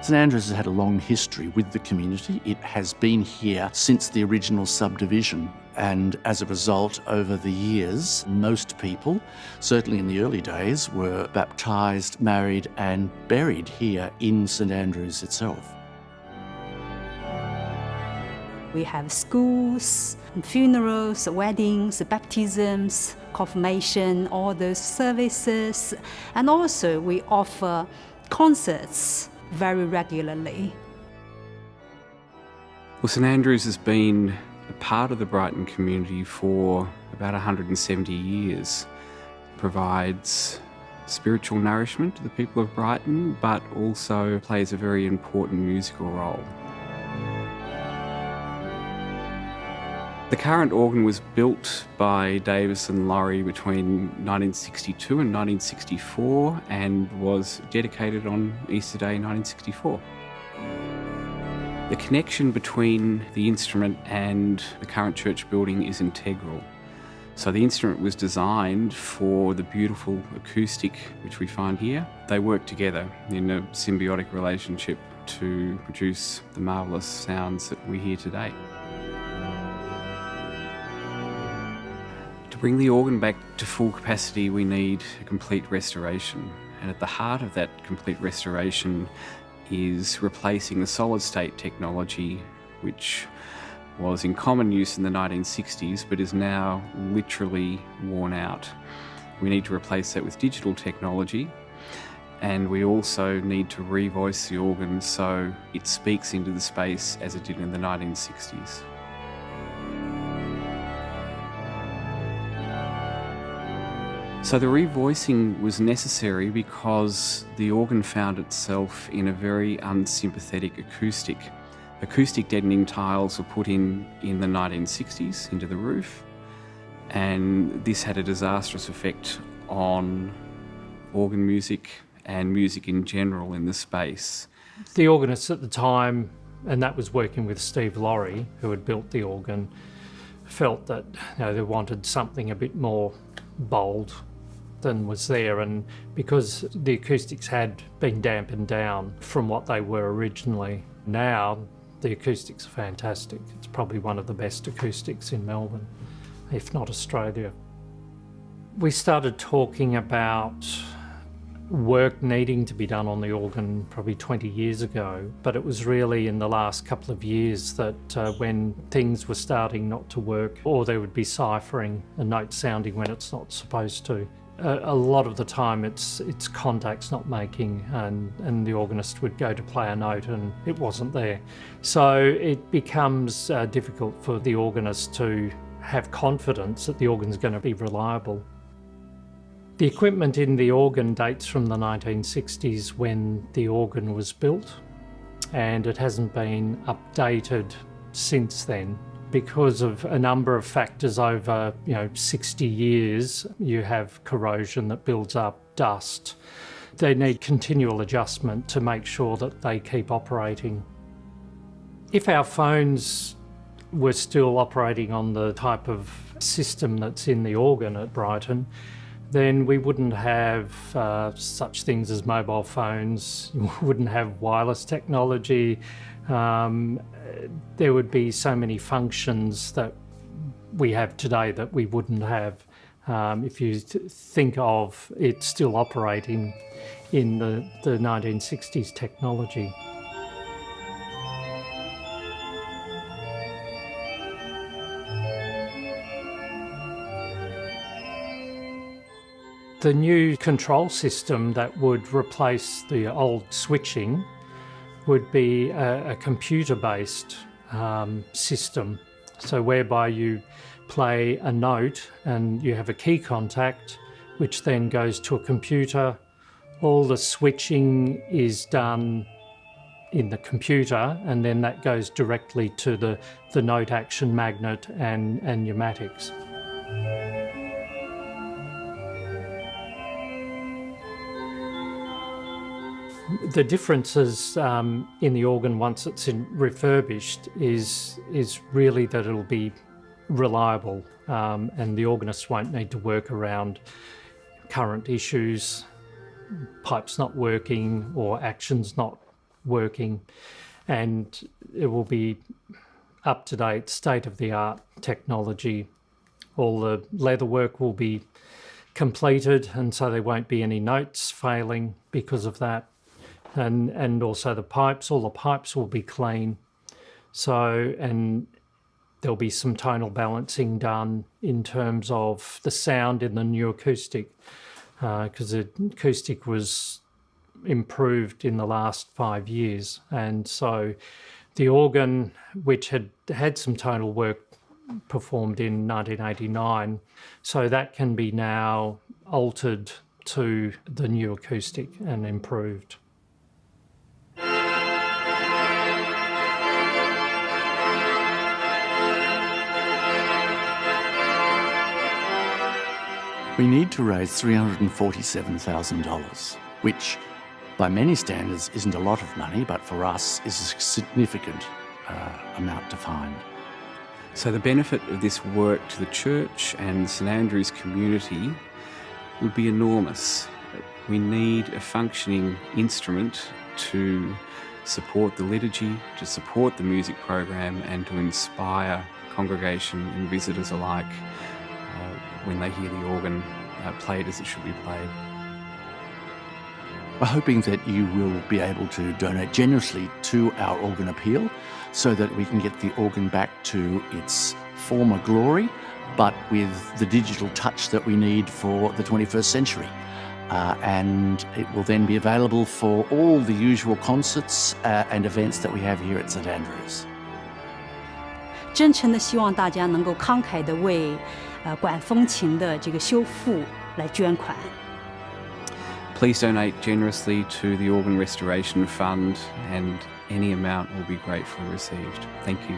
St Andrews has had a long history with the community. It has been here since the original subdivision, and as a result, over the years, most people, certainly in the early days, were baptised, married and buried here in St Andrews itself. We have schools, funerals, weddings, baptisms, confirmation, all those services. And also we offer concerts very regularly. Well, St Andrews has been a part of the Brighton community for about 170 years. It provides spiritual nourishment to the people of Brighton, but also plays a very important musical role. The current organ was built by Davis and Laurie between 1962 and 1964 and was dedicated on Easter Day 1964. The connection between the instrument and the current church building is integral. So the instrument was designed for the beautiful acoustic which we find here. They work together in a symbiotic relationship to produce the marvellous sounds that we hear today. To bring the organ back to full capacity, we need a complete restoration. And at the heart of that complete restoration is replacing the solid-state technology, which was in common use in the 1960s, but is now literally worn out. We need to replace that with digital technology, and we also need to revoice the organ so it speaks into the space as it did in the 1960s. So the revoicing was necessary because the organ found itself in a very unsympathetic acoustic. Acoustic deadening tiles were put in the 1960s into the roof, and this had a disastrous effect on organ music and music in general in the space. The organist at the time, and that was working with Steve Laurie, who had built the organ, felt that they wanted something a bit more bold than was there, and because the acoustics had been dampened down from what they were originally, now the acoustics are fantastic. It's probably one of the best acoustics in Melbourne, if not Australia. We started talking about work needing to be done on the organ probably 20 years ago, but it was really in the last couple of years that when things were starting not to work, or there would be ciphering, a note sounding when it's not supposed to. A lot of the time it's contacts not making, and the organist would go to play a note and it wasn't there. So it becomes difficult for the organist to have confidence that the organ's going to be reliable. The equipment in the organ dates from the 1960s when the organ was built, and it hasn't been updated since then. Because of a number of factors over 60 years, you have corrosion that builds up, dust. They need continual adjustment to make sure that they keep operating. If our phones were still operating on the type of system that's in the organ at Brighton, then we wouldn't have such things as mobile phones, we wouldn't have wireless technology. There would be so many functions that we have today that we wouldn't have if you think of it still operating in the 1960s technology. The new control system that would replace the old switching would be a computer-based system, so whereby you play a note and you have a key contact which then goes to a computer. All the switching is done in the computer, and then that goes directly to the note action magnet and pneumatics. The differences in the organ once it's refurbished is really that it'll be reliable, and the organist won't need to work around current issues, pipes not working or actions not working, and it will be up-to-date, state-of-the-art technology. All the leatherwork will be completed, and so there won't be any notes failing because of that. And also the pipes, all the pipes will be clean. So, and there'll be some tonal balancing done in terms of the sound in the new acoustic, because the acoustic was improved in the last 5 years. And so the organ, which had had some tonal work performed in 1989, so that can be now altered to the new acoustic and improved. We need to raise $347,000, which by many standards isn't a lot of money, but for us is a significant amount to find. So the benefit of this work to the church and St Andrew's community would be enormous. We need a functioning instrument to support the liturgy, to support the music program, and to inspire congregation and visitors alike when they hear the organ played as it should be played. We're hoping that you will be able to donate generously to our organ appeal so that we can get the organ back to its former glory, but with the digital touch that we need for the 21st century. And it will then be available for all the usual concerts and events that we have here at St Andrews. 真诚的希望大家能够慷慨地为管风琴的这个修复来捐款。Please donate generously to the Organ Restoration Fund, and any amount will be gratefully received. Thank you.